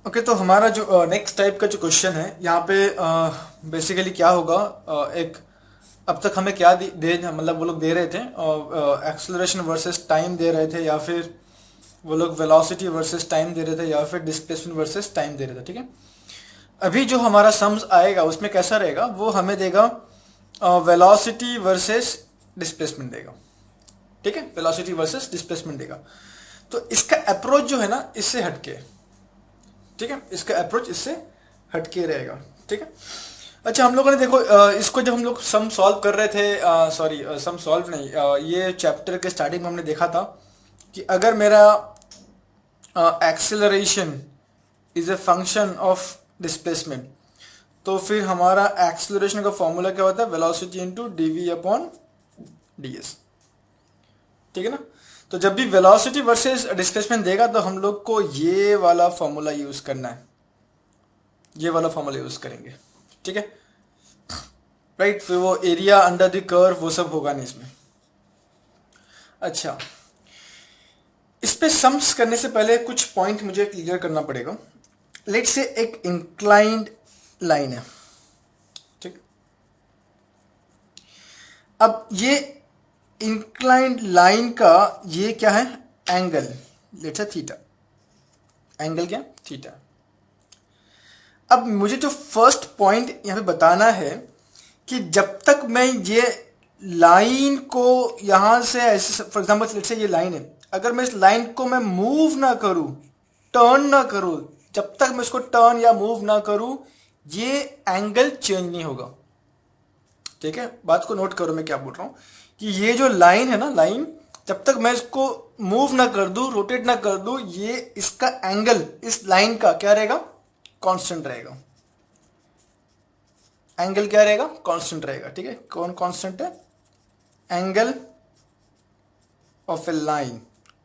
Okay तो हमारा जो नेक्स्ट टाइप का जो क्वेश्चन है यहाँ पे बेसिकली क्या होगा। एक अब तक हमें क्या दे मतलब वो लोग दे रहे थे एक्सेलरेशन वर्सेस टाइम दे रहे थे, या फिर वो लोग वेलोसिटी वर्सेस टाइम दे रहे थे, या फिर डिस्प्लेसमेंट वर्सेस टाइम दे रहे थे। ठीक है, अभी जो हमारा सम्स आएगा उसमें कैसा रहेगा, वो हमें देगा वेलोसिटी वर्सेस डिस्प्लेसमेंट देगा। ठीक है, वेलोसिटी वर्सेस डिस्प्लेसमेंट देगा। तो इसका अप्रोच जो है ना इससे हटके, ठीक है, इसका अप्रोच इससे हटके रहेगा। ठीक है, अच्छा हम लोगों ने देखो इसको जब हम लोग सम सॉल्व कर रहे थे, सॉरी सम सॉल्व नहीं, ये चैप्टर के स्टार्टिंग में हमने देखा था कि अगर मेरा acceleration is a function of displacement, तो फिर हमारा एक्सेलरेशन का फॉर्मूला क्या होता है, velocity into dv upon ds. ठीक है ना, तो जब भी वेलोसिटी वर्सेस डिस्प्लेसमेंट देगा तो हम लोग को ये वाला फॉर्मूला यूज करना है, ये वाला फॉर्मूला यूज करेंगे। ठीक है, राइट, फिर वो एरिया अंडर द कर्व वो सब होगा नहीं इसमें। अच्छा, इस पे सम्स करने से पहले कुछ पॉइंट मुझे क्लियर करना पड़ेगा। लेट्स से एक इंक्लाइंड लाइन है, ठीक, अब ये इंक्लाइंड लाइन का ये क्या है, angle, let's say theta, angle क्या, थीटा। अब मुझे जो फर्स्ट पॉइंट यहां पे बताना है कि जब तक मैं ये लाइन को यहां से ऐसे, फॉर एग्जांपल लेट्स से ये लाइन है, अगर मैं इस लाइन को मैं मूव ना करूं, टर्न ना करूं, जब तक मैं इसको टर्न या मूव ना करूं ये एंगल चेंज नहीं होगा। ठीक है, बात को नोट करो मैं क्या बोल रहा हूं कि ये जो लाइन है ना, लाइन जब तक मैं इसको मूव ना कर दूं, रोटेट ना कर दूं, ये इसका एंगल इस लाइन का क्या रहेगा, कांस्टेंट रहेगा। एंगल क्या रहेगा, कांस्टेंट रहेगा। ठीक है, कौन कांस्टेंट है, angle of A line,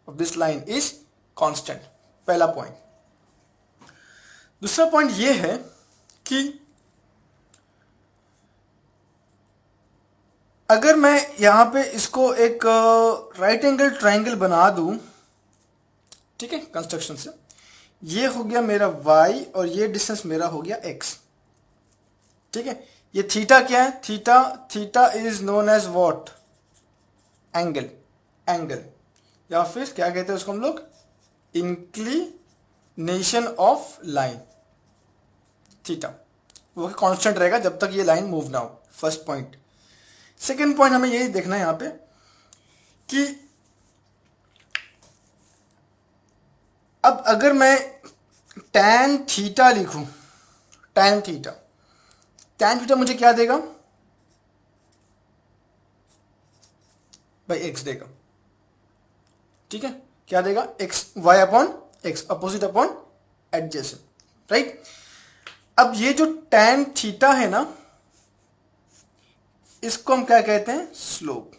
of this line is constant, पहला पॉइंट। दूसरा पॉइंट ये है कि अगर मैं यहां पे इसको एक राइट एंगल ट्रायंगल बना दूं, ठीक है, कंस्ट्रक्शन से, ये हो गया मेरा y और ये डिस्टेंस मेरा हो गया x। ठीक है, ये थीटा क्या है, theta, theta is known as what, angle, angle, या फिर क्या कहते हैं उसको हम लोग, इंक्लिनेशन ऑफ लाइन। थीटा वो कांस्टेंट रहेगा जब तक ये लाइन मूव ना हो, फर्स्ट पॉइंट। सेकेंड पॉइंट हमें यही देखना है यहां पे कि अब अगर मैं tan थीटा लिखूं, tan थीटा, tan थीटा मुझे क्या देगा भाई, x देगा। ठीक है, क्या देगा, x, y upon x, opposite upon adjacent, right. अब ये जो tan थीटा है ना, इसको हम क्या कहते हैं, स्लोप।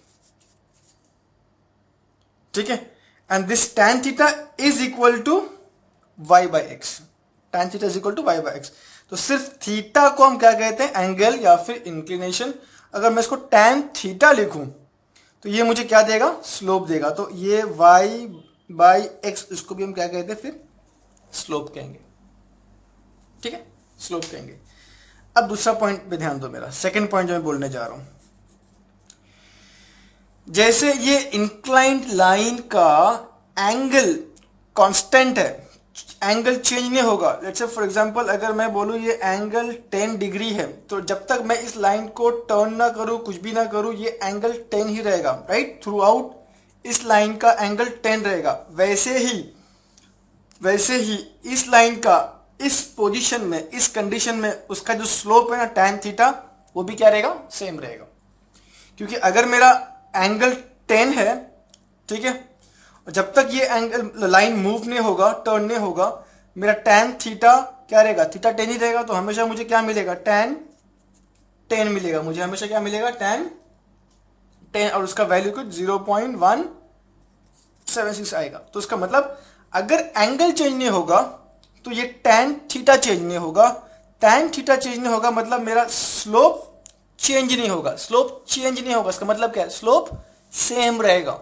ठीक है, and this tan theta is equal to y by x, tan theta is equal to y by x. तो सिर्फ थीटा को हम क्या कहते हैं, एंगल या फिर इंक्लिनेशन। अगर मैं इसको tan थीटा लिखूं तो ये मुझे क्या देगा, स्लोप देगा। तो ये y बाई एक्स, इसको भी हम क्या कहते हैं, फिर स्लोप कहेंगे। ठीक है, स्लोप कहेंगे। अब दूसरा पॉइंट पे ध्यान दो, मेरा सेकंड पॉइंट जो मैं बोलने जा रहा हूं, जैसे ये इंक्लाइंड लाइन का एंगल कांस्टेंट है, एंगल चेंज नहीं होगा। लेट्स से फॉर एग्जांपल अगर मैं बोलूं ये एंगल 10 डिग्री है, तो जब तक मैं इस लाइन को टर्न ना करूं, कुछ भी ना करूं, ये एंगल 10 ही रहेगा, राइट। थ्रू आउट इस लाइन का एंगल 10 रहेगा। वैसे ही इस लाइन का इस पोजीशन में, इस कंडीशन में उसका जो स्लोप है ना, tan थीटा, वो भी क्या रहेगा, सेम रहेगा। क्योंकि अगर मेरा एंगल 10 है, ठीक है, जब तक ये एंगल लाइन मूव नहीं होगा, टर्न नहीं होगा, मेरा tan थीटा क्या रहेगा, थीटा 10 ही रहेगा। तो हमेशा मुझे क्या मिलेगा, tan 10 मिलेगा, मुझे हमेशा क्या मिलेगा, tan 10, और उसका वैल्यू कुछ 0.176 आएगा। तो उसका मतलब अगर एंगल चेंज नहीं होगा तो ये tan थीटा चेंज नहीं होगा। tan थीटा चेंज नहीं होगा मतलब मेरा स्लोप चेंज नहीं होगा, स्लोप चेंज नहीं होगा। इसका मतलब क्या है, स्लोप सेम रहेगा।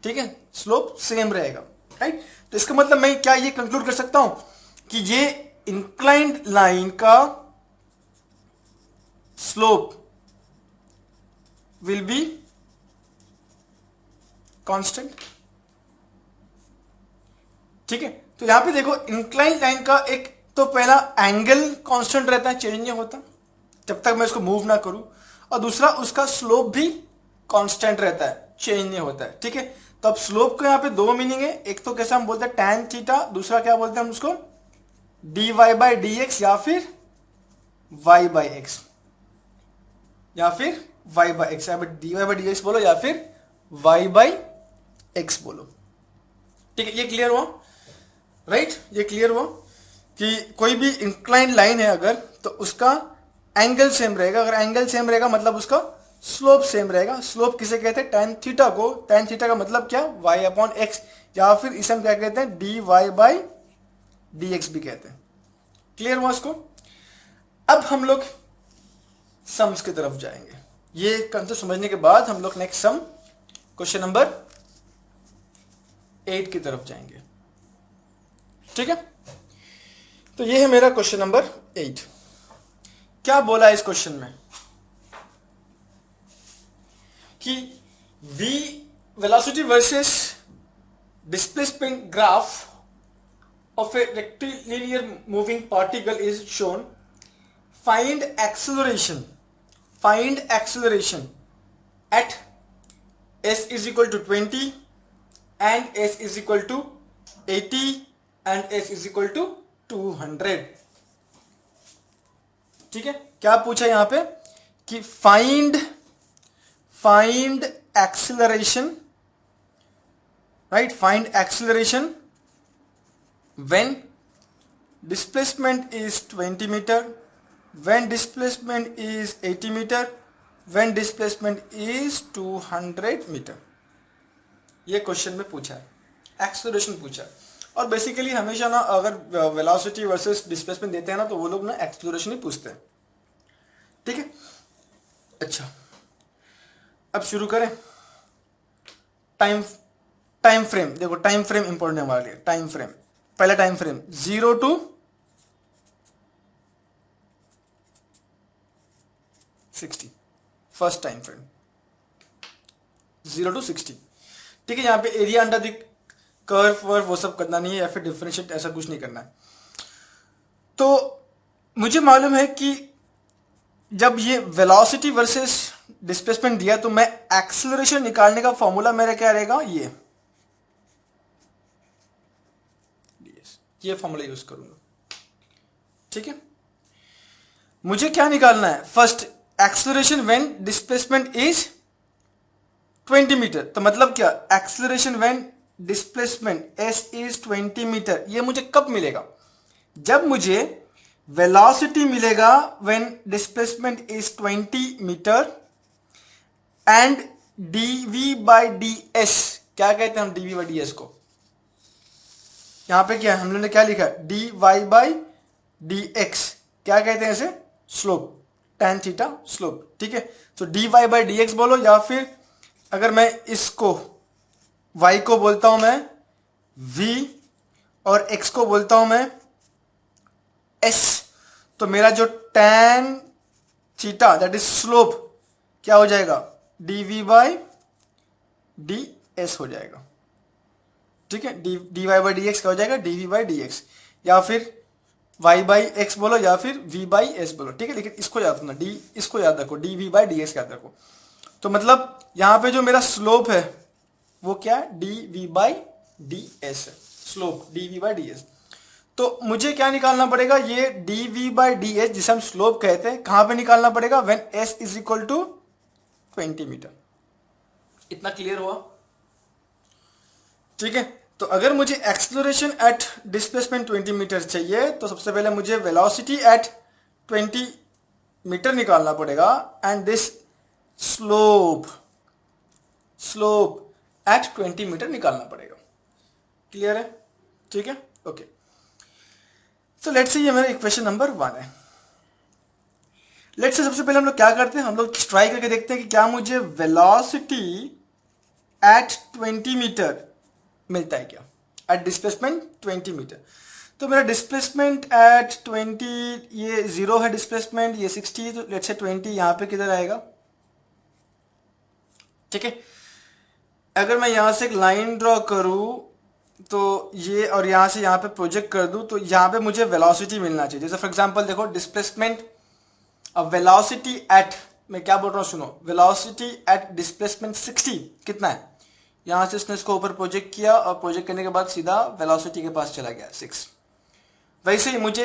ठीक है, स्लोप सेम रहेगा, राइट। तो इसका मतलब मैं क्या ये कंक्लूड कर सकता हूं कि ये इंक्लाइंड लाइन का स्लोप विल बी कांस्टेंट। ठीक है, तो यहां पे देखो इंक्लाइंड लाइन का एक तो पहला एंगल कांस्टेंट रहता है, चेंज नहीं होता जब तक मैं इसको मूव ना करूं, और दूसरा उसका स्लोप भी कांस्टेंट रहता है, चेंज नहीं होता है। ठीक है, तो अब स्लोप का यहां पे दो मीनिंग है, एक तो कैसे हम बोलते हैं tan थीटा, दूसरा क्या बोलते हैं हम उसको dy बाई डी एक्स या फिर y बाई एक्स, या फिर y बाई एक्स, या फिर dy बाई डी एक्स बोलो या फिर y बाई एक्स बोलो। ठीक है, ये क्लियर हुआ, राइट? ये क्लियर हुआ कि कोई भी इंक्लाइंड लाइन है अगर, तो उसका एंगल सेम रहेगा, अगर एंगल सेम रहेगा मतलब उसका स्लोप सेम रहेगा। स्लोप किसे कहते हैं? tan थीटा को। tan थीटा का मतलब क्या? y अपॉन एक्स, या फिर इसे हम क्या कहते हैं dy बाई डी एक्स भी कहते हैं। क्लियर हुआ इसको? अब हम लोग सम्स की तरफ जाएंगे। ये कंसेप्ट समझने के बाद हम लोग नेक्स्ट सम क्वेश्चन नंबर 8 की तरफ जाएंगे। ठीक है, तो ये है मेरा क्वेश्चन नंबर 8। क्या बोला है इस क्वेश्चन में कि v velocity versus displacement graph of A rectilinear moving particle is shown, find acceleration at s is equal to 20 and s is equal to 80 and s is equal to 200। ठीक है, क्या पूछा यहां पे कि find acceleration, right? Find acceleration when displacement is 20 meter, when displacement is 80 meter, when displacement is 200 meter। ये question में पूछा है, एक्सेलरेशन पूछा है। और बेसिकली हमेशा ना अगर वेलोसिटी वर्सेस डिस्प्लेसमेंट देते हैं ना, तो वो लोग ना एक्सेलरेशन ही पूछते हैं। ठीक है, अच्छा अब शुरू करें। टाइम फ्रेम देखो, टाइम फ्रेम इंपॉर्टेंट है हमारे लिए। टाइम फ्रेम, पहला time frame 0 to 60, first time frame 0 to 60। ठीक है, यहां पे area under the curve verve वो सब करना नहीं है, या फिर डिफरेंशिएट ऐसा कुछ नहीं करना है। तो मुझे मालूम है कि जब ये वेलोसिटी वर्सेस डिस्प्लेसमेंट दिया, तो मैं एक्सेलरेशन निकालने का फॉर्मूला मेरा क्या रहेगा, ये फॉर्मूला यूज करूंगा। ठीक है, मुझे क्या निकालना है? First acceleration when displacement is 20 meter, तो मतलब क्या? Acceleration when displacement s is 20 meter, ये मुझे कब मिलेगा? जब मुझे वेलोसिटी मिलेगा when displacement is 20 meter and dv by ds, क्या कहते हैं हम dv बाई ds को? यहां पे क्या है, हम लोगों ने क्या लिखा है? dy बाई dx, क्या कहते हैं इसे? Slope, tan theta slope. ठीक है, तो dy बाई dx बोलो, या फिर अगर मैं इसको y को बोलता हूं मैं v और x को बोलता हूं मैं s, तो मेरा जो tan theta that is slope क्या हो जाएगा? dv बाई ds हो जाएगा। ठीक है, dy बाई dx क्या हो जाएगा? dv बाई dx, या फिर y बाई एक्स बोलो, या फिर v बाई एस बोलो। ठीक है, लेकिन इसको याद रखना, इसको याद रखो, dv बाई ds याद रखो। तो मतलब यहां पे जो मेरा स्लोप है वो क्या है? dv बाई ds है, स्लोप dv बाई ds। तो मुझे क्या निकालना पड़ेगा? ये dv बाई ds जिसे हम स्लोप कहते हैं, कहां पे निकालना पड़ेगा? When s is equal to 20 meter. इतना क्लियर हुआ? ठीक है, तो अगर मुझे एक्सेलरेशन एट डिस्प्लेसमेंट 20 मीटर चाहिए, तो सबसे पहले मुझे वेलोसिटी एट 20 मीटर निकालना पड़ेगा, and this slope at 20 meter निकालना पड़ेगा। क्लियर है? ठीक है, ओके। सो लेट्स से ये मेरा इक्वेशन नंबर 1 है। लेट्स से सबसे पहले हम लोग क्या करते हैं, हम लोग ट्राई करके देखते हैं कि क्या मुझे वेलोसिटी एट 20 मीटर मिलता है क्या, एट डिस्प्लेसमेंट 20 मीटर। तो मेरा डिस्प्लेसमेंट एट 20, ये 0 है डिस्प्लेसमेंट, ये 60, तो लेट्स से 20 यहाँ पे किधर आएगा, ठीक है। अगर मैं यहाँ से एक लाइन ड्रॉ करूँ तो ये, और यहाँ से यहाँ पे प्रोजेक्ट कर दूँ, तो यहाँ पे मुझे वेलोसिटी मिलना चाहिए। जैसे फॉर एग्जांपल देखो, डिस्प्लेसमेंट अब वेलोसिटी एट, मैं क्या बोल रहा हूँ सुनो, वेलोसिटी एट डिस्प्लेसमेंट 60 कितना है, यहाँ से इसने इसको ऊपर प्रोजेक्ट किया और प्रोजेक्ट करने के बाद सीधा वेलोसिटी के पास चला गया 6। वैसे ही मुझे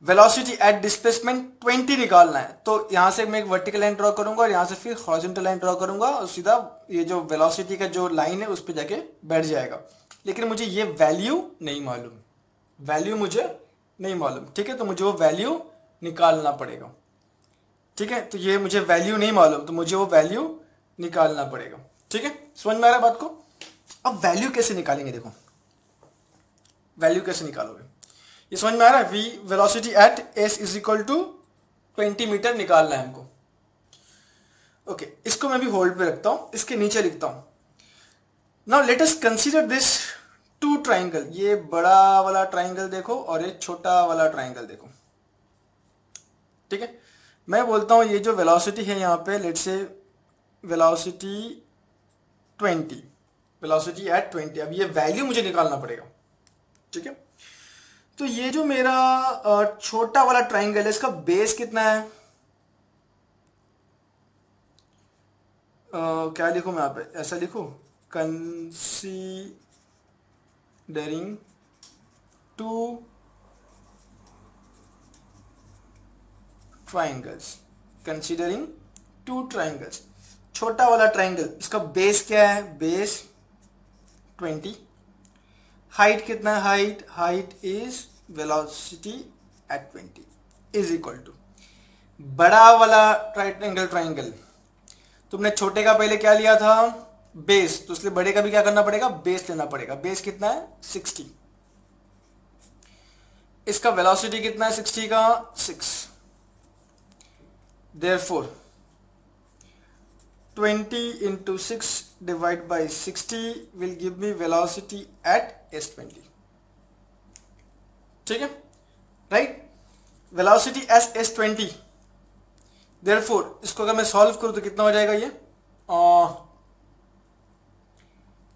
वेलोसिटी एट डिस्प्लेसमेंट 20 निकालना है, तो यहाँ से मैं एक वर्टिकल लाइन ड्रॉ करूंगा और यहाँ से फिर हॉरिजॉन्टल लाइन ड्रॉ करूंगा और सीधा ये जो वेलोसिटी का जो लाइन है उस पर जाके बैठ जाएगा। लेकिन मुझे ये वैल्यू नहीं मालूम, वैल्यू मुझे नहीं मालूम, ठीक है। तो मुझे वो वैल्यू निकालना पड़ेगा, ठीक है। तो ये मुझे वैल्यू नहीं मालूम, तो मुझे वो वैल्यू निकालना पड़ेगा, ठीक है। समझ में आ रहा है बात को। अब वैल्यू कैसे निकालेंगे, देखो वैल्यू कैसे निकालोगे, ये समझ में आ रहा है। V velocity at s is equal to 20 meter निकालना है हमको। ओके, इसको मैं भी होल्ड पे रखता हूं, इसके नीचे लिखता हूं। Now let us consider this two triangle, ये बड़ा वाला ट्राइंगल देखो और ये छोटा वाला ट्राइंगल देखो, ठीक है। मैं बोलता हूं ये जो वेलोसिटी है यहाँ पे, लेट से वेलोसिटी 20, वेलोसिटी एट 20, अब ये वैल्यू मुझे निकालना पड़ेगा, ठीक है। तो ये जो मेरा छोटा वाला ट्राइंगल है, इसका बेस कितना है, क्या लिखूं मैं यहाँ पे, ऐसा लिखूं, considering two triangles, considering two triangles, छोटा वाला ट्राइंगल, इसका बेस क्या है, बेस 20, हाइट कितना है, height is velocity at 20 is equal to बड़ा वाला ट्राइंगल, तुमने छोटे का पहले क्या लिया था, बेस, तो इसलिए बड़े का भी क्या करना पड़ेगा, बेस लेना पड़ेगा। बेस कितना है, 60, इसका वेलोसिटी कितना है 60 का, 6, therefore 20 into 6 divide by 60 will give me velocity at s20, ठीक है, right. Velocity S s20, therefore इसको अगर मैं सॉल्व करूं तो कितना हो जाएगा, ये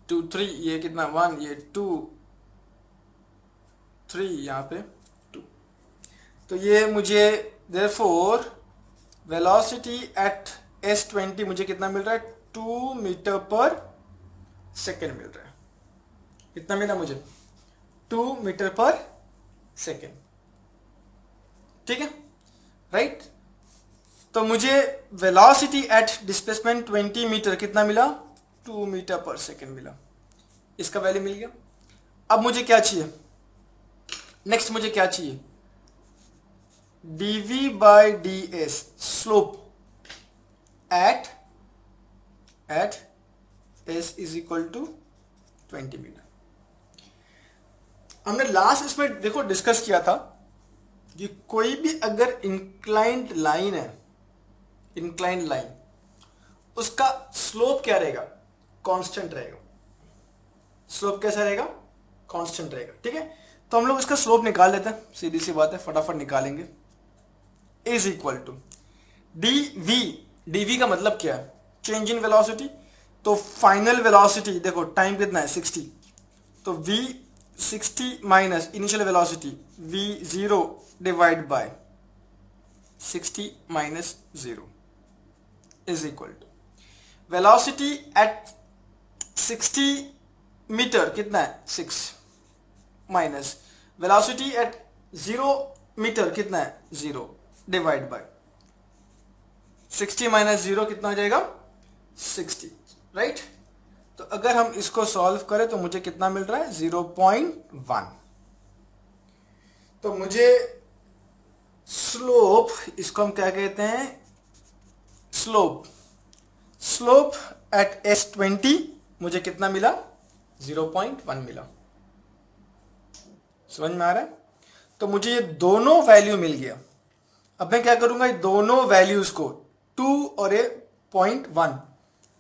2 3, ये कितना 1, ये 2 3, यहाँ पे 2, तो ये मुझे देयरफॉर वेलोसिटी एट s20 मुझे कितना मिल रहा है, 2 मीटर पर सेकेंड मिल रहा है। कितना मिला मुझे, 2 मीटर पर सेकेंड, ठीक है, राइट। तो मुझे वेलोसिटी एट डिस्प्लेसमेंट 20 मीटर कितना मिला, 2 मीटर पर सेकेंड मिला, इसका वैल्यू मिल गया। अब मुझे क्या चाहिए, नेक्स्ट मुझे क्या चाहिए, dv by D s, slope at s is equal to 20 meter. हमने लास्ट इसमें देखो डिस्कस किया था कि कोई भी अगर इंक्लाइंड लाइन है, इंक्लाइंड लाइन, उसका स्लोप क्या रहेगा, कांस्टेंट रहेगा। स्लोप कैसा रहेगा, कांस्टेंट रहेगा, ठीक है। तो हम लोग इसका स्लोप निकाल लेते हैं, सीधी सी बात है, फटाफट निकालेंगे। इज इक्वल टू डीवी का मतलब क्या है, चेंज इन वेलोसिटी। तो फाइनल वेलोसिटी देखो, टाइम कितना है 60, तो v 60 minus initial velocity v 0 divide by 60 minus 0 is equal to velocity at 60 meter कितना है 6 माइनस वेलोसिटी एट 0 मीटर कितना है 0 डिवाइड बाय 60 माइनस 0 कितना हो जाएगा 60, राइट। तो अगर हम इसको सॉल्व करें तो मुझे कितना मिल रहा है 0.1। तो मुझे स्लोप, इसको हम क्या कहते हैं, स्लोप एट s20 मुझे कितना मिला 0.1 मिला। समझ में आ रहा है। तो मुझे ये दोनों वैल्यू मिल गया। अब मैं क्या करूंगा, ये दोनों वैल्यूज को 2 और 0.1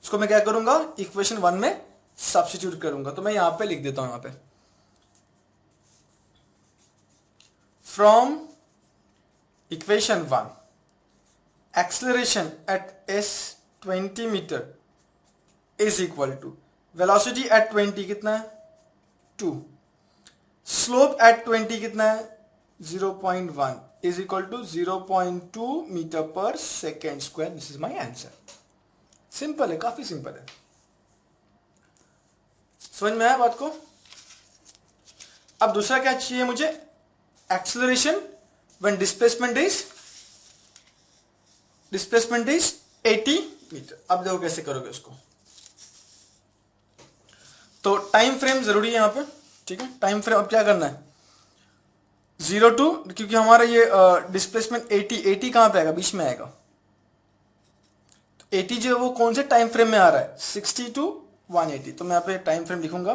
इसको मैं क्या करूंगा, इक्वेशन 1 में सब्स्टिट्यूट करूंगा। तो मैं यहां पे लिख देता हूं, यहां पे from equation 1 acceleration at s 20 meter is equal to velocity at 20 कितना है 2, स्लोप एट 20 कितना है 0.1 is equal to 0.2 meter per second square. This is my answer. Simple है, काफी सिंपल है. समझ में आया बात को. अब दूसरा क्या चाहिए मुझे, acceleration when displacement is 80 meter. अब देखो कैसे करोगे उसको. तो टाइम फ्रेम जरूरी है यहां पे. ठीक है, टाइम फ्रेम अब क्या करना है 0 टू, क्योंकि हमारा ये डिस्प्लेसमेंट 80 कहां पे आएगा, बीच में आएगा. तो 80 जो है वो कौन से टाइम फ्रेम में आ रहा है 60 टू 180. तो मैं यहाँ पे टाइम फ्रेम लिखूंगा.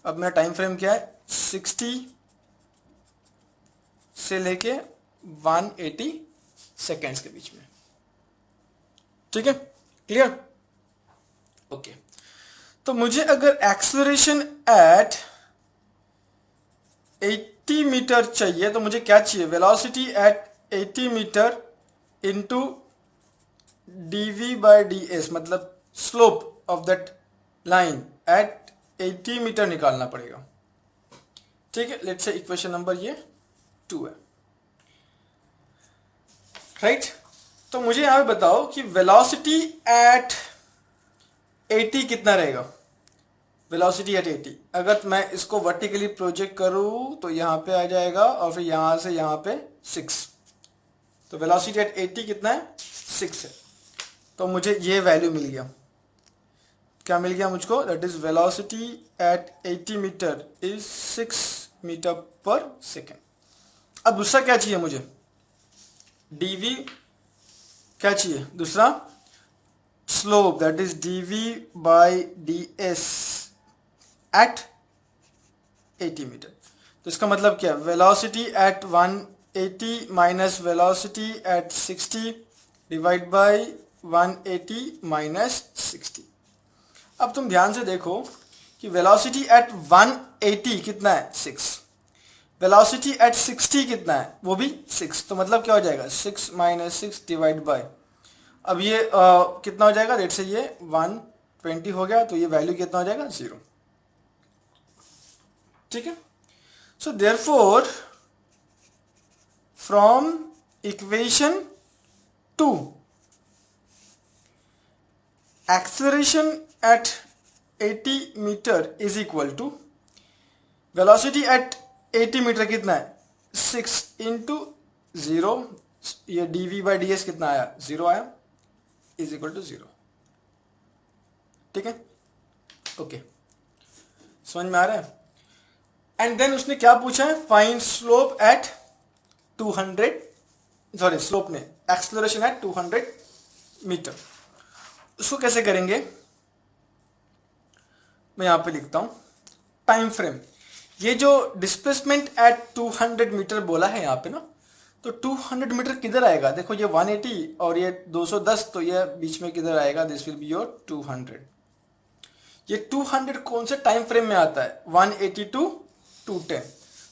अब मेरा टाइम फ्रेम क्या है 60 से लेके 180 सेकेंड्स के बीच में. ठीक है, क्लियर. ओके, तो मुझे अगर एक्सेलरेशन एट 80 मीटर चाहिए तो मुझे क्या चाहिए, velocity at 80 metre into dv/ds, मतलब slope of that line at 80 meter निकालना पड़ेगा. ठीक है, लेट्स से इक्वेशन नंबर ये 2 है. राइट, तो मुझे यहां पे बताओ कि वेलोसिटी एट 80 कितना रहेगा. वेलोसिटी एट 80 अगर मैं इसको वर्टिकली प्रोजेक्ट करूं तो यहां पे आ जाएगा और फिर यहां से यहां पे 6. तो वेलोसिटी एट 80 कितना है 6 है. तो मुझे ये वैल्यू मिल गया. क्या मिल गया मुझको, that is velocity at 80 meter is 6 meter per second. अब दूसरा क्या चाहिए मुझे, dv क्या चाहिए दूसरा, slope that is dv/ds at 80 meter. तो इसका मतलब क्या, velocity at 180 minus velocity at 60 divide by 180 minus 60. अब तुम ध्यान से देखो कि वेलोसिटी एट 180 कितना है 6, वेलोसिटी एट 60 कितना है वो भी 6. तो मतलब क्या हो जाएगा 6 माइनस 6 डिवाइड बाय, अब ये कितना हो जाएगा, रेट से ये 120 हो गया. तो ये वैल्यू कितना हो जाएगा 0. ठीक है, so therefore from equation 2 acceleration at 80 meter is equal to velocity at 80 meter कितना है 6 इंटू 0, ये dv/ds कितना आया 0 आया, इज इक्वल टू 0. ठीक है, ओके, समझ में आ रहा है. एंड देन उसने क्या पूछा है, find slope eight 200, sorry slope ने एक्सेलरेशन एट 200 मीटर. उसको कैसे करेंगे, मैं यहां पे लिखता हूं टाइम फ्रेम. ये जो डिस्प्लेसमेंट एट 200 मीटर बोला है यहां पे ना, तो 200 मीटर किधर आएगा, देखो ये 180 और ये 210, तो ये बीच में किधर आएगा, दिस विल बी योर 200. ये 200 कौन से टाइम फ्रेम में आता है 180 टू 210.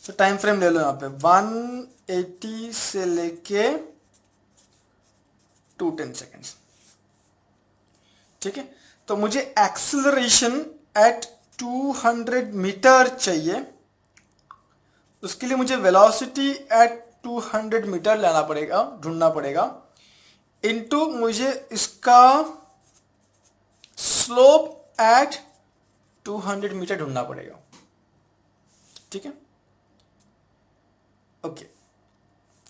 तो टाइम फ्रेम ले लो यहां पे 180 से लेके 210 सेकेंड्स. ठीक है, तो मुझे एक्सेलरेशन एट 200 मीटर चाहिए. उसके लिए मुझे वेलोसिटी एट 200 मीटर लाना पड़ेगा, ढूंढना पड़ेगा, इनटू मुझे इसका स्लोप एट 200 मीटर ढूंढना पड़ेगा. ठीक है, ओके,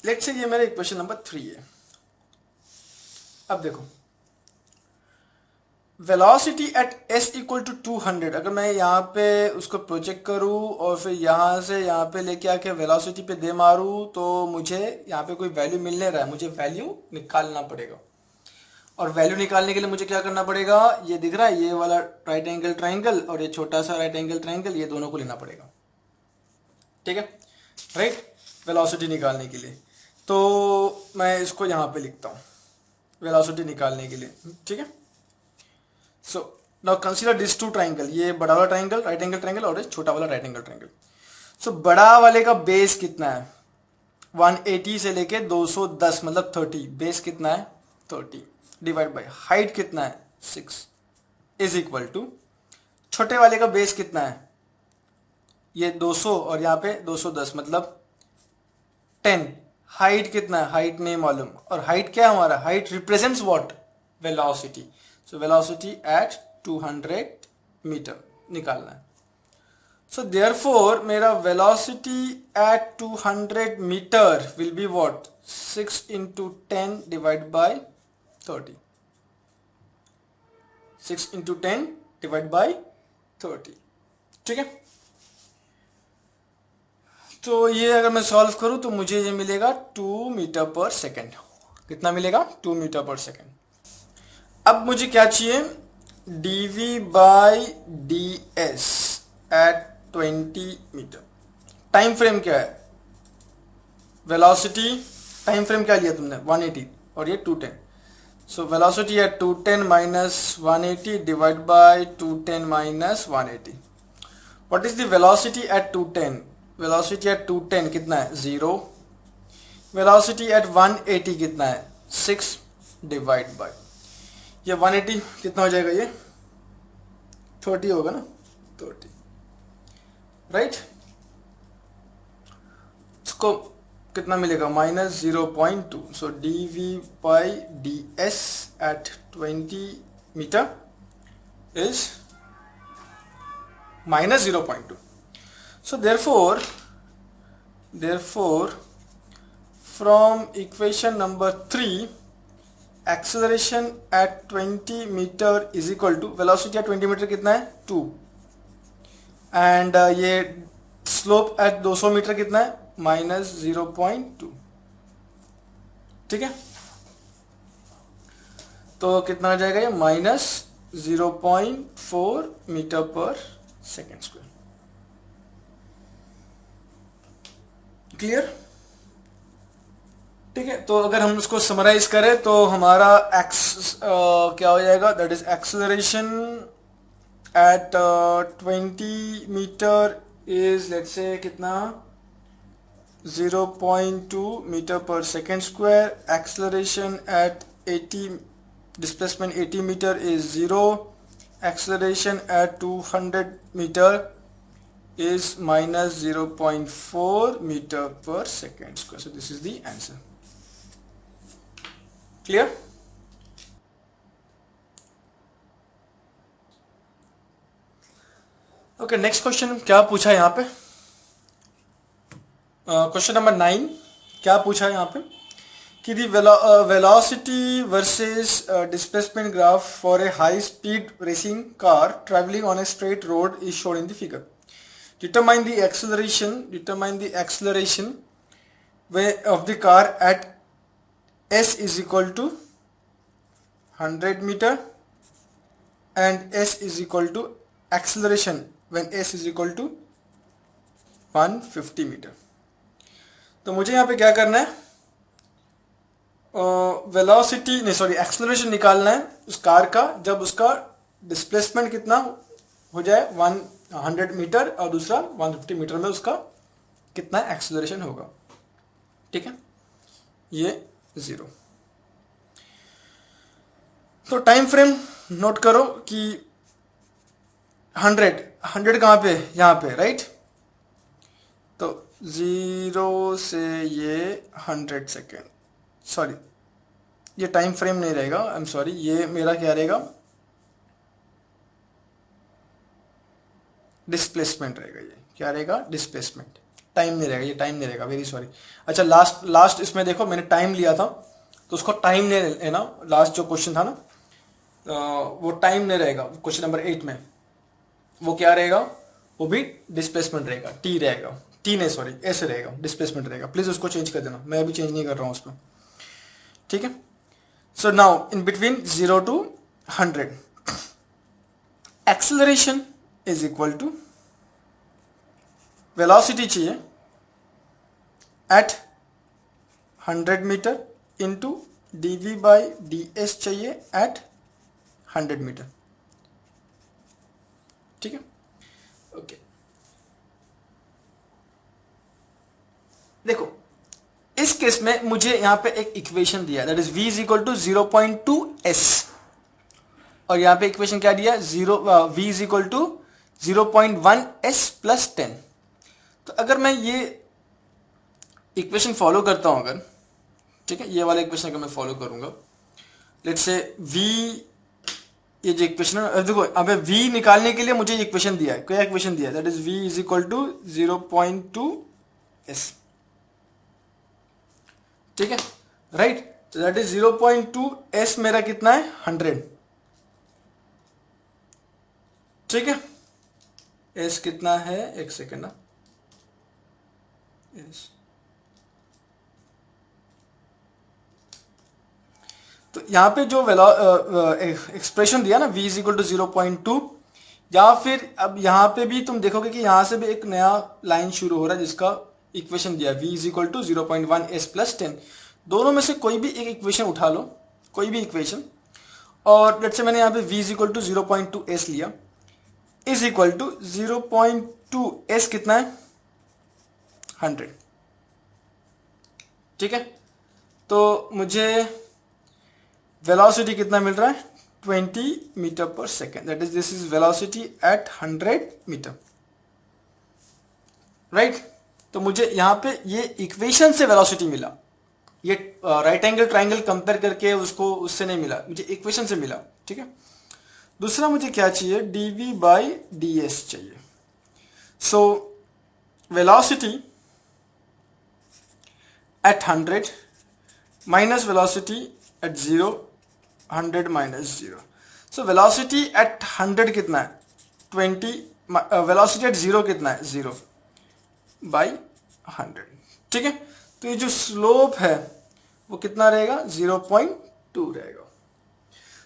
लेट्स से ये मेरा इक्वेशन नंबर 3 है. अब देखो velocity at s equal to 200, अगर मैं यहाँ पे उसको प्रोजेक्ट करूँ और फिर यहाँ से यहाँ पे लेके आके वेलोसिटी पे दे मारूँ तो मुझे यहाँ पे कोई वैल्यू मिल नहीं रहा है, मुझे वैल्यू निकालना पड़ेगा. और वैल्यू निकालने के लिए मुझे क्या करना पड़ेगा, ये दिख रहा है ये वाला राइट एंगल ट्राइंगल और ये छोटा सा राइट एंगल ट्राइंगल, ये दोनों को लेना पड़ेगा. ठीक है, राइट, वेलोसिटी निकालने के लिए. तो मैं इसको यहाँ पे लिखता हूँ वेलोसिटी निकालने के लिए. ठीक है, so now consider this two triangle, ये बड़ा वाला ट्राइंगल राइट एंगल ट्राइंगल और ये छोटा वाला राइट एंगल ट्राइंगल. सो बड़ा वाले का बेस कितना है 180 से लेके 210 मतलब 30, बेस कितना है 30 डिवाइड बाय हाइट कितना है 6 इज इक्वल टू छोटे वाले का बेस कितना है ये 200 और यहाँ पे 210 मतलब 10। हाइट कितना है, हाइट नहीं मालूम, और हाइट क्या है हमारा, height represents what, velocity. So velocity at 200 meter निकालना है। सो देयरफॉर मेरा velocity at 200 meter will be what 6 into 10 divide by 30, 6 into 10 divide by 30, ठीक है। तो ये अगर मैं सॉल्व करूं तो मुझे ये मिलेगा 2 मीटर पर सेकेंड। कितना मिलेगा 2 मीटर पर सेकेंड। अब मुझे क्या चाहिए, dv by D s at 20 meter. Time frame क्या है, वेलोसिटी टाइम फ्रेम क्या लिया तुमने 180 और ये 210। सो velocity eight 210 minus 180 divide by 210 minus 180। What is the velocity at 210, velocity at 210 कितना है 0, वेलोसिटी एट 180 कितना है 6 डिवाइड बाय ये 180 कितना हो जाएगा, ये 30 होगा ना 30, राइट। इसको कितना मिलेगा माइनस 0.2। सो d v by D s at 20 meter is minus 0.2. So therefore from equation number 3 acceleration at 20 meter is equal to velocity at 20 meter कितना है 2 and ये slope at 200 मीटर कितना है minus 0.2, ठीक है। तो कितना हो जाएगा ये minus 0.4 metre per second square. Clear, ठीक है। तो अगर हम उसको समराइज करें तो हमारा क्या हो जाएगा, that is acceleration at 20 meter is let's say कितना 0.2 meter per second square. Acceleration at 80 displacement 80 meter is 0, acceleration at 200 meter is minus 0.4 meter per second square. So this is the answer. Clear? Okay, next question क्या पूछा यहाँ पे, question number 9 क्या पूछा है यहाँ पे कि the velocity versus displacement graph for a high speed racing car traveling on a straight road is shown in the figure. Determine the acceleration of the car at s is equal to 100 meter and s is equal to acceleration when s is equal to 150 meter. तो मुझे यहाँ पे क्या करना है, velocity नहीं sorry acceleration निकालना है उस कार का जब उसका डिस्प्लेसमेंट कितना हो जाए 100 मीटर और दूसरा 150 मीटर में उसका कितना एक्सेलरेशन होगा, ठीक है। ये 0। तो टाइम फ्रेम नोट करो कि 100 कहाँ पे, यहाँ पे, राइट। तो 0 से ये 100 सेकेंड, सॉरी ये टाइम फ्रेम नहीं रहेगा, आई एम सॉरी, ये मेरा क्या रहेगा डिस्प्लेसमेंट रहेगा। ये क्या रहेगा डिस्प्लेसमेंट, टाइम नहीं रहेगा, ये टाइम नहीं रहेगा, वेरी सॉरी। अच्छा लास्ट इसमें देखो मैंने टाइम लिया था तो उसको टाइम नहीं है ना, लास्ट जो क्वेश्चन था ना वो टाइम नहीं रहेगा। क्वेश्चन नंबर 8 में वो क्या रहेगा, वो भी डिस्प्लेसमेंट रहेगा, टी रहेगा, टी नहीं सॉरी ऐसे रहेगा, डिस्प्लेसमेंट रहेगा। प्लीज उसको चेंज कर देना, मैं अभी चेंज नहीं कर रहा हूँ उसमें, ठीक है। So now in between 0 to 100 acceleration is equal to velocity चाहिए at 100 meter into dv by D S चाहिए एट 100 मीटर, ठीक है। ओके देखो इस केस में मुझे यहां पे एक इक्वेशन दिया, that is v is equal to 0.2s, और यहां पे इक्वेशन क्या दिया, v is equal to 0.1s plus 10। तो अगर मैं ये इक्वेशन फॉलो करता हूं अगर, ठीक है, ये वाला इक्वेशन अगर मैं फॉलो करूंगा, लेट्स से v, ये जो इक्वेशन है, देखो अब v निकालने के लिए मुझे इक्वेशन दिया है, क्या इक्वेशन दिया है, that is v is equal to 0.2s, ठीक है, राइट। तो दैट इज 0.2s मेरा कितना है, 100, ठीक है। s कितना है, एक सेकेंड ना, s, तो यहां पे जो एक्सप्रेशन दिया ना v इज इक्वल टू 0.2, या फिर अब यहां पे भी तुम देखोगे कि यहां से भी एक नया लाइन शुरू हो रहा है जिसका इक्वेशन दिया v is equal to 0.1s plus 10। दोनों में से कोई भी एक इक्वेशन उठा लो, कोई भी इक्वेशन, और लेट्स से मैंने यहां पे v is equal to 0.2s लिया, इज इक्वल टू 0.2s कितना है, 100, ठीक है। तो मुझे वेलोसिटी कितना मिल रहा है, 20 meter per second, that is this is velocity at 100 meter, right. तो मुझे यहां पे ये इक्वेशन से वेलोसिटी मिला, ये राइट एंगल ट्राइंगल कंपेयर करके उसको उससे नहीं मिला, मुझे इक्वेशन से मिला, ठीक है। दूसरा मुझे क्या चाहिए, dv बाई ds चाहिए। सो velocity at 100 minus velocity eight 0, 100 minus 0, so velocity at 100 कितना है, 20, वेलोसिटी एट 0 कितना है, 0 बाई 100, ठीक है। तो ये जो स्लोप है वो कितना रहेगा, 0.2 रहेगा।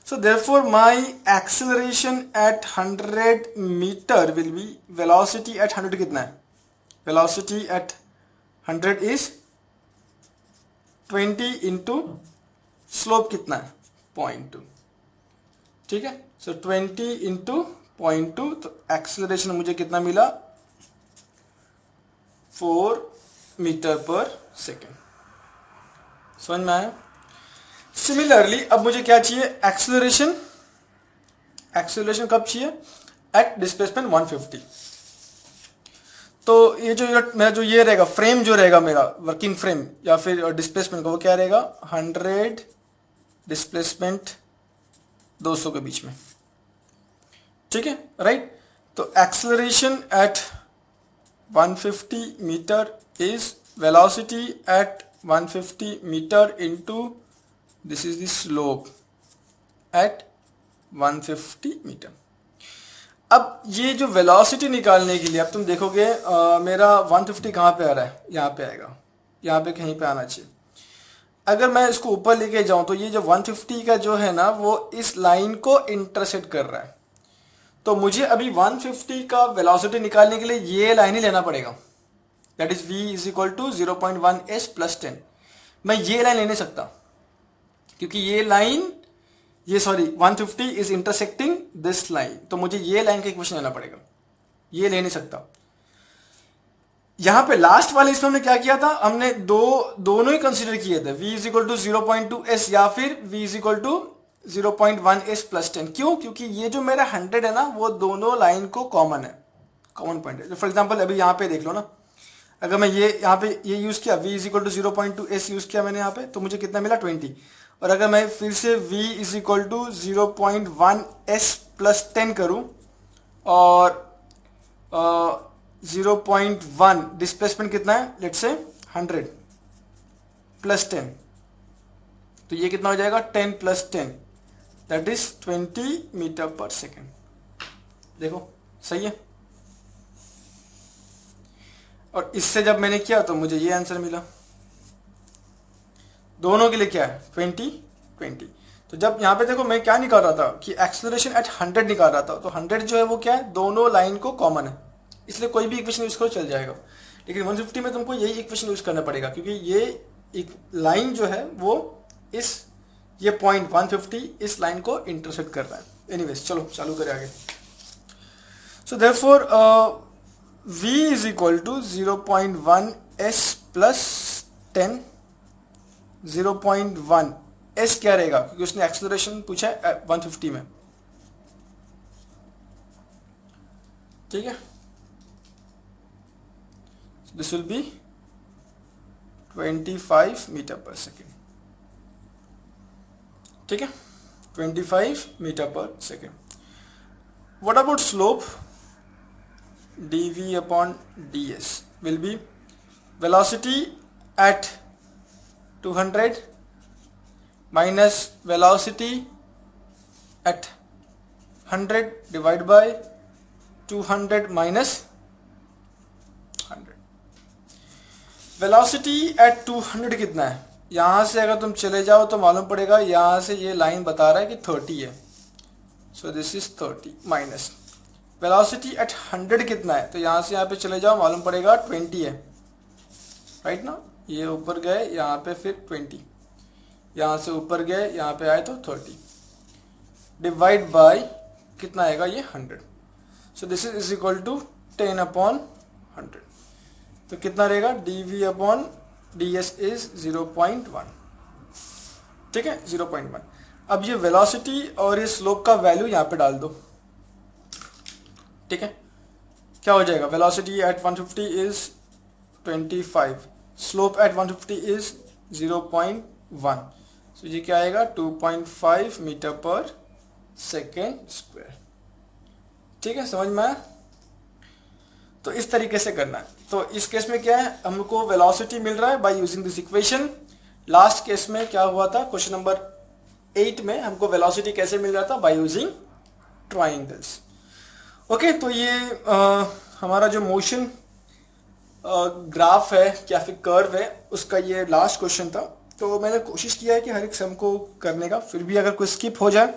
So therefore my acceleration at 100 meter will be, velocity at 100 कितना है, velocity at 100 is 20 into slope कितना है, 0.2, ठीक है। सो 20 इंटू 0.2, तो एक्सेलरेशन मुझे कितना मिला, 4 मीटर पर सेकेंड, समझ में आया। सिमिलरली अब मुझे क्या चाहिए, एक्सेलरेशन, एक्सेलरेशन कब चाहिए, एट डिस्प्लेसमेंट 150। तो ये जो मेरा जो ये रहेगा फ्रेम, जो रहेगा मेरा वर्किंग फ्रेम या फिर डिस्प्लेसमेंट का, वो क्या रहेगा, 100 डिस्प्लेसमेंट 200 के बीच में, ठीक है, राइट। तो acceleration at 150 meter is velocity at 150 meter into this is the slope at 150 meter. अब ये जो वेलोसिटी निकालने के लिए अब तुम देखोगे मेरा 150 कहाँ पे आ रहा है, यहाँ पे आएगा, यहाँ पे कहीं पे आना चाहिए। अगर मैं इसको ऊपर लेके जाऊं तो ये जो 150 का जो है ना वो इस लाइन को इंटरसेक्ट कर रहा है, तो मुझे अभी 150 का वेलोसिटी निकालने के लिए ये लाइन ही लेना पड़ेगा, that is v is equal to 0.1s plus 10। मैं ये लाइन ले नहीं सकता क्योंकि ये लाइन, ये sorry 150 is intersecting this line, तो मुझे ये लाइन का इक्वेशन लेना पड़ेगा, ये ले नहीं सकता। यहां पे लास्ट वाले इसमें हमने क्या किया था, हमने दोनों ही कंसीडर किए थे, v is equal to 0.2s या फिर v is equal to 0.1s plus 10। क्यों, क्योंकि ये जो मेरा 100 है ना वो दोनों लाइन को कॉमन है, कॉमन पॉइंट है। फॉर एग्जाम्पल अभी यहाँ पे देख लो ना, अगर मैं ये यहाँ पे ये यूज किया, v is equal to 0.2s use किया मैंने यहाँ पे, तो मुझे कितना मिला, 20। और अगर मैं फिर से v is equal to 0.1s plus 10 करूं और 0.1 डिस्प्लेसमेंट कितना है, लेट्स से 100 प्लस 10, तो ये कितना हो जाएगा, 10 plus 10 that is 20 meter per second. देखो सही है। और इससे जब मैंने किया तो मुझे ये आंसर मिला, दोनों के लिए क्या है, 20। तो जब यहाँ पे देखो मैं क्या निकाल रहा था कि एक्सेलरेशन एट 100 निकाल रहा था, तो 100 जो है वो क्या है, दोनों लाइन को कॉमन है, इसलिए कोई भी इक्वेशन यूज करो चल जाएगा। लेकिन 150 में तुमको यही इक्वेशन यूज करना पड़ेगा क्योंकि ये एक लाइन जो है वो ये पॉइंट 150 इस लाइन को इंटरसेक्ट कर रहा है। एनीवेज चलो चालू करें आगे। So therefore v is equal to 0.1s plus 10 0.1 s क्या रहेगा, क्योंकि उसने एक्सेलरेशन पूछा है 150 में, ठीक है। This will be 25 metre per second, ठीक है, 25 metre per second. What about slope, dv upon ds will be velocity at 200 minus velocity at 100 divided by 200 minus 100। Velocity at 200 कितना है, यहां से अगर तुम चले जाओ तो मालूम पड़ेगा, यहां से ये लाइन बता रहा है कि 30 है, सो this is 30 minus velocity at 100 कितना है, तो यहां से यहाँ पे चले जाओ मालूम पड़ेगा 20 है, राइट ना। ये ऊपर गए यहाँ पे फिर 20, यहाँ से ऊपर गए यहाँ पे आए तो 30 डिवाइड बाय कितना आएगा ये 100, so this is equal to 10 upon 100। तो कितना रहेगा, dv अपॉन ds इज 0.1, ठीक है, 0.1। अब ये वेलोसिटी और ये स्लोप का वैल्यू यहाँ पे डाल दो, ठीक है। क्या हो जाएगा, velocity at 150 is 25, slope at 150 is 0.1, सो ये क्या आएगा 2.5 मीटर पर सेकेंड स्क्वायर, ठीक है, समझ में आया। तो इस तरीके से करना है। तो इस केस में क्या है, हमको वेलोसिटी मिल रहा है by using this equation. Last case में क्या हुआ था, क्वेश्चन नंबर 8 में हमको वेलोसिटी कैसे मिल रहा था, बाय यूजिंग ट्राइंगल्स। ओके, तो ये हमारा जो मोशन ग्राफ है या फिर कर्व है उसका ये लास्ट क्वेश्चन था। तो मैंने कोशिश किया है कि हर एक सम को करने का, फिर भी अगर कोई स्किप हो जाए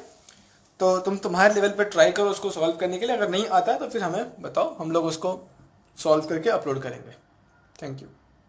तो तुम तुम्हारे लेवल पे ट्राई करो उसको सॉल्व करने के लिए। अगर नहीं आता है तो फिर हमें बताओ, हम लोग उसको सॉल्व करके अपलोड करेंगे। Thank you.